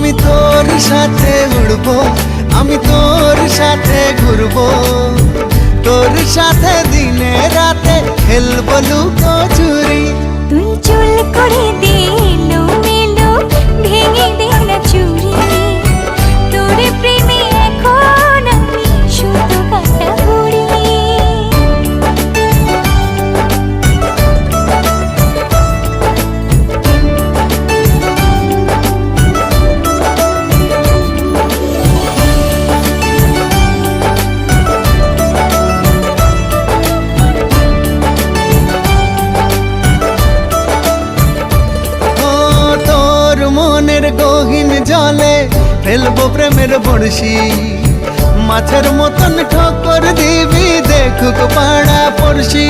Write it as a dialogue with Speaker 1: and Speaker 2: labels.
Speaker 1: আমি তোর সাথে উড়বো, আমি তোর সাথে ঘুরবো, তোর সাথে দিনে রাতে খেলবো লুকোচুরি।
Speaker 2: তুই চুল করে দিলো মেলো, ভেঙে দে না চুরি। তোর প্রেমে এখন আমি শুধু কাটা বুড়ি।
Speaker 1: মনের গহীন জলে ফেলবো প্রেমের বড়শি, মাছের মতন ঠোকর দিবি দেখুক পাড়া পড়শি।